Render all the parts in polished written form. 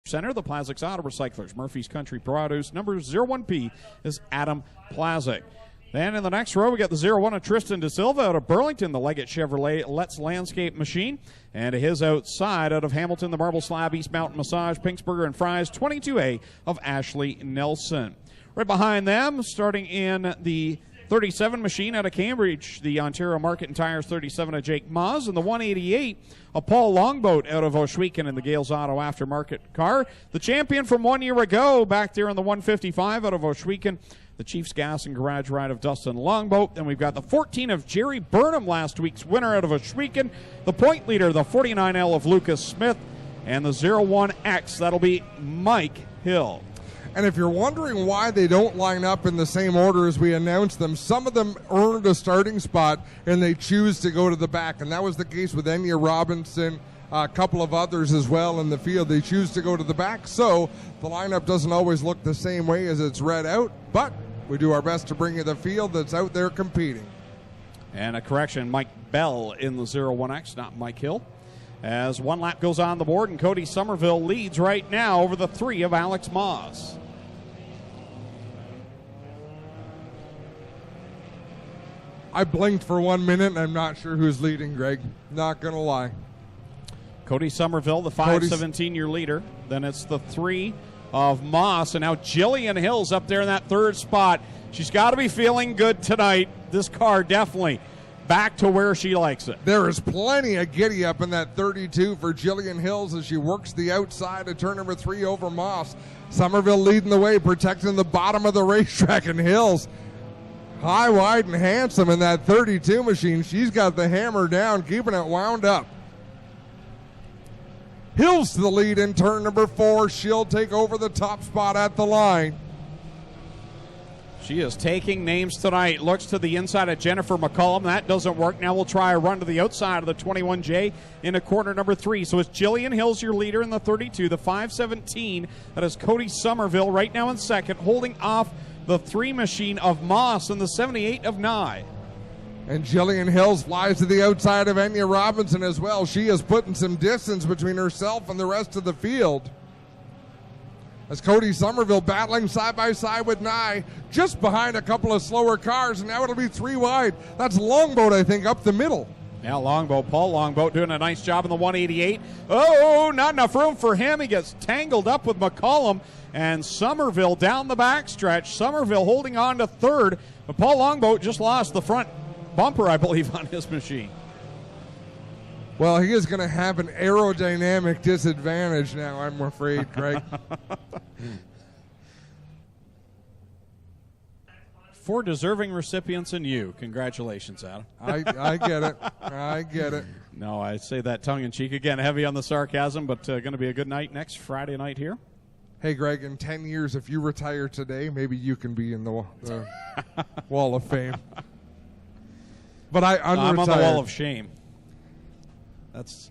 Center, the Plazics Auto Recyclers. Murphy's Country Produce. Number 01P is Adam Plazic. Then in the next row, we got the 01 of Tristan De Silva out of Burlington, the Leggett Chevrolet Let's Landscape Machine. And to his outside, out of Hamilton, the Marble Slab, East Mountain Massage, Pinksburger and Fries, 22A of Ashley Nelson. Right behind them, starting in the 37 machine out of Cambridge, the Ontario Market and Tires 37 of Jake Maas, and the 188 of Paul Longboat out of Ohsweken in the Gales Auto Aftermarket car. The champion from 1 year ago back there in the 155 out of Ohsweken, the Chiefs Gas and Garage ride of Dustin Longboat. Then we've got the 14 of Jerry Burnham, last week's winner out of Ohsweken, the point leader, the 49L of Lucas Smith, and the 01X, that'll be Mike Hill. And if you're wondering why they don't line up in the same order as we announced them, some of them earned a starting spot and they choose to go to the back. And that was the case with Enya Robinson, a couple of others as well in the field. They choose to go to the back, so the lineup doesn't always look the same way as it's read out, but we do our best to bring you the field that's out there competing. And a correction, Mike Bell in the 01X, not Mike Hill. As one lap goes on the board, and Cody Somerville leads right now over the 3 of Alex Maas. I blinked for 1 minute, and I'm not sure who's leading, Greg. Not going to lie. Cody Somerville, the 517-year leader. Then it's the 3 of Maas, and now Jillian Hill's up there in that third spot. She's got to be feeling good tonight. This car definitely back to where she likes it. There is plenty of giddy up in that 32 for Jillian Hills as she works the outside of turn number 3 over Maas. Somerville leading the way, protecting the bottom of the racetrack, and Hills high, wide, and handsome in that 32 machine. She's got the hammer down, keeping it wound up. Hills to the lead in turn number 4. She'll take over the top spot at the line. She is taking names tonight. Looks to the inside of Jennifer McCollum. That doesn't work. Now we'll try a run to the outside of the 21J into corner number 3. So it's Jillian Hills, your leader in the 32. The 517, that is Cody Somerville right now in second, holding off the 3 machine of Maas and the 78 of Nye. And Jillian Hills flies to the outside of Enya Robinson as well. She is putting some distance between herself and the rest of the field. As Cody Somerville battling side by side with Nye, just behind a couple of slower cars, and now it'll be 3 wide. That's Longboat, I think, up the middle. Now Longboat, Paul Longboat doing a nice job in the 188. Oh, not enough room for him. He gets tangled up with McCollum, and Somerville down the backstretch. Somerville holding on to third, but Paul Longboat just lost the front bumper, I believe, on his machine. Well, he is going to have an aerodynamic disadvantage now, I'm afraid, Greg. For deserving recipients and you. Congratulations, Adam. I get it. I get it. No, I say that tongue-in-cheek. Again, heavy on the sarcasm, but going to be a good night next Friday night here. Hey, Greg, in 10 years, if you retire today, maybe you can be in the Wall of Fame. But I'm on the Wall of Shame. That's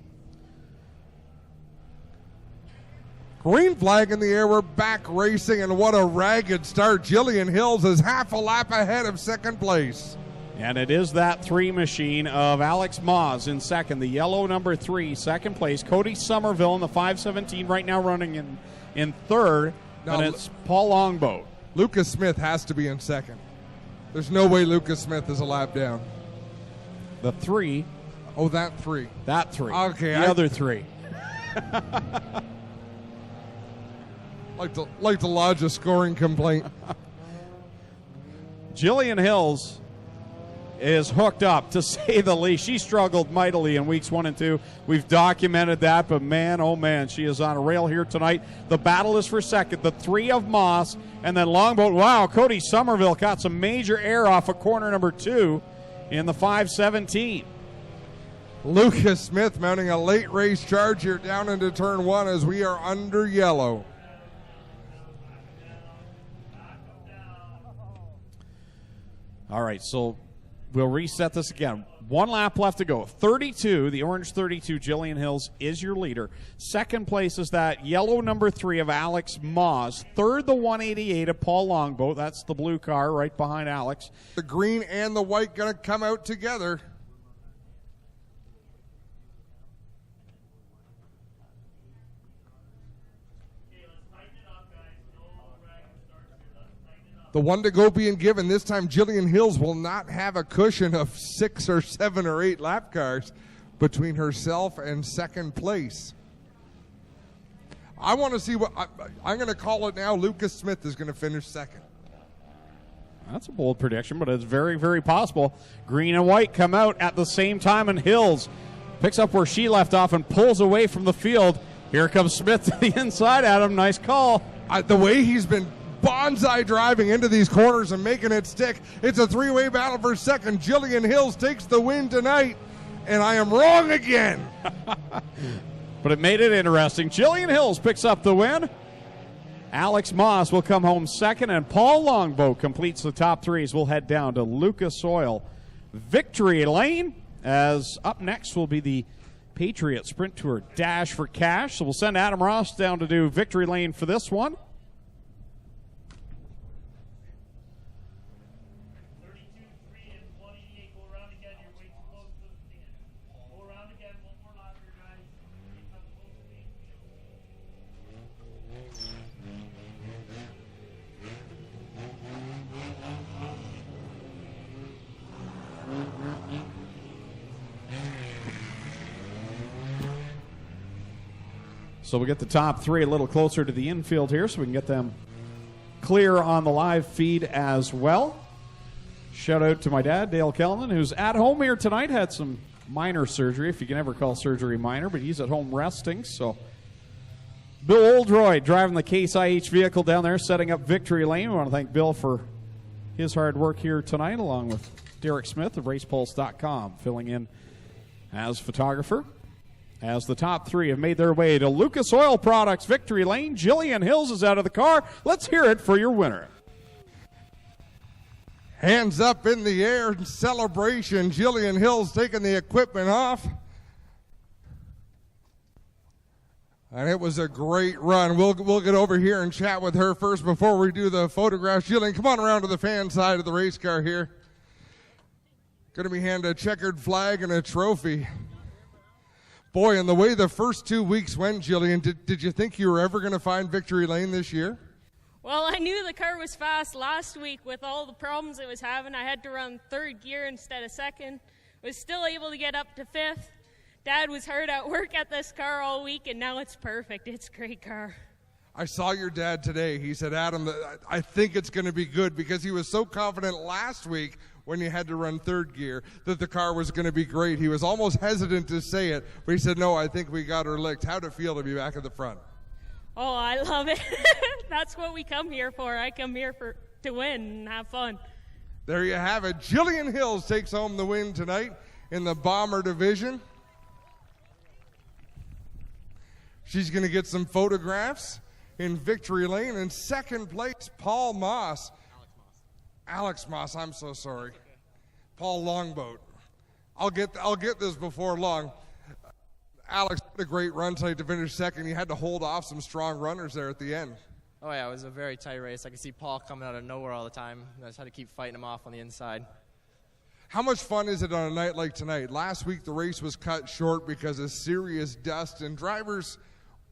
green flag in the air. We're back racing, and what a ragged start. Jillian Hills is half a lap ahead of second place. And it is that 3 machine of Alex Maas in second. The yellow number 3, second place. Cody Somerville in the 517 right now running in third. Now, and it's Paul Longboat. Lucas Smith has to be in second. There's no way Lucas Smith is a lap down. The 3. Oh, that 3. That 3. Okay. The other 3. like to lodge a scoring complaint. Jillian Hills is hooked up, to say the least. She struggled mightily in weeks 1 and 2. We've documented that, but man, oh man, she is on a rail here tonight. The battle is for second. The 3 of Maas, and then Longboat. Wow, Cody Somerville got some major air off of corner number 2 in the 517. Lucas Smith mounting a late race charge here down into turn 1 as we are under yellow. All right, so we'll reset this again. 1 lap left to go. 32, the orange 32, Jillian Hills is your leader. Second place is that yellow number 3 of Alex Maas. Third, the 188 of Paul Longboat. That's the blue car right behind Alex. The green and the white going to come out together. The one to go being given. This time, Jillian Hills will not have a cushion of 6 or 7 or 8 lap cars between herself and second place. I want to see what I'm going to call it now. Lucas Smith is going to finish second. That's a bold prediction, but it's very, very possible. Green and white come out at the same time, and Hills picks up where she left off and pulls away from the field. Here comes Smith to the inside, Adam. Nice call. The way he's been bonsai driving into these corners and making it stick. It's a 3-way battle for second. Jillian Hills takes the win tonight, and I am wrong again. But it made it interesting. Jillian Hills picks up the win. Alex Moss will come home second, and Paul Longboat completes the top 3s. We'll head down to Lucas Oil Victory Lane, as up next will be the Patriot Sprint Tour Dash for Cash. So we'll send Adam Ross down to do Victory Lane for this one. So we'll get the top 3 a little closer to the infield here so we can get them clear on the live feed as well. Shout out to my dad, Dale Kellman, who's at home here tonight. Had some minor surgery, if you can ever call surgery minor, but he's at home resting. So Bill Oldroyd driving the Case IH vehicle down there, setting up Victory Lane. We want to thank Bill for his hard work here tonight, along with Derek Smith of RacePulse.com, filling in as photographer. As the top 3 have made their way to Lucas Oil Products Victory Lane, Jillian Hills is out of the car. Let's hear it for your winner. Hands up in the air in celebration. Jillian Hills taking the equipment off. And it was a great run. We'll get over here and chat with her first before we do the photographs. Jillian, come on around to the fan side of the race car here. Going to be handed a checkered flag and a trophy. Boy, and the way the first 2 weeks went, Jillian, did you think you were ever going to find Victory Lane this year? Well, I knew the car was fast last week with all the problems it was having. I had to run 3rd gear instead of 2nd. Was still able to get up to 5th. Dad was hard at work at this car all week, and now it's perfect. It's a great car. I saw your dad today. He said, Adam, I think it's going to be good, because he was so confident last week when you had to run 3rd gear that the car was going to be great. He was almost hesitant to say it, but he said, no, I think we got her licked. How'd it feel to be back at the front? Oh, I love it. That's what we come here for. I come here to win and have fun. There you have it. Jillian Hills takes home the win tonight in the Bomber division. She's going to get some photographs in Victory Lane. In second place, Paul Moss. Alex Moss, I'm so sorry. Paul Longboat. I'll get this before long. Alex had a great run tonight to finish second. He had to hold off some strong runners there at the end. Oh yeah, it was a very tight race. I could see Paul coming out of nowhere all the time. I just had to keep fighting him off on the inside. How much fun is it on a night like tonight? Last week the race was cut short because of serious dust, and drivers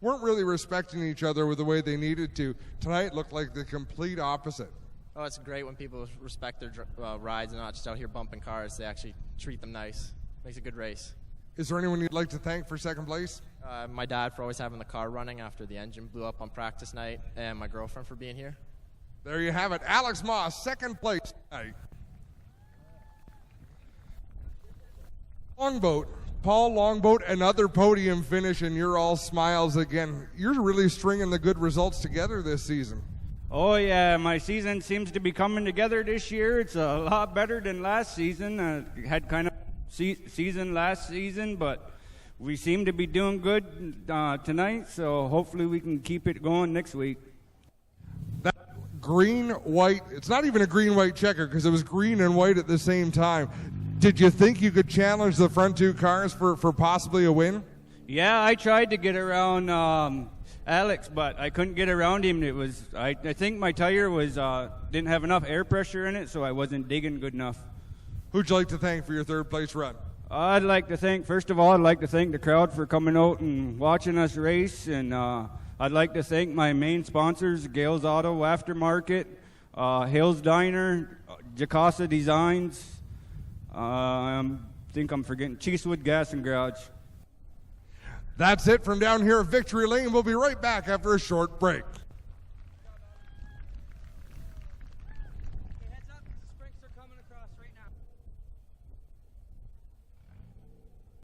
weren't really respecting each other with the way they needed to. Tonight looked like the complete opposite. Oh, it's great when people respect their rides and not just out here bumping cars. They actually treat them nice. Makes a good race. Is there anyone you'd like to thank for second place? My dad for always having the car running after the engine blew up on practice night, and my girlfriend for being here. There you have it. Alex Moss, second place tonight. Longboat. Paul Longboat, another podium finish, and you're all smiles again. You're really stringing the good results together this season. Oh, yeah, my season seems to be coming together this year. It's a lot better than last season. Had kind of season last season, but we seem to be doing good tonight, so hopefully we can keep it going next week. That green-white, it's not even a green-white checker because it was green and white at the same time. Did you think you could challenge the front 2 cars for possibly a win? Yeah, I tried to get around Alex, but I couldn't get around him. It was I think my tire was didn't have enough air pressure in it, so I wasn't digging good enough. Who'd you like to thank for your 3rd place run? I'd like to thank the crowd for coming out and watching us race, and I'd like to thank my main sponsors, Gales Auto Aftermarket, Hills Diner, Jacasa Designs. I think I'm forgetting Cheesewood Gas and Garage. That's it from down here at Victory Lane. We'll be right back after a short break.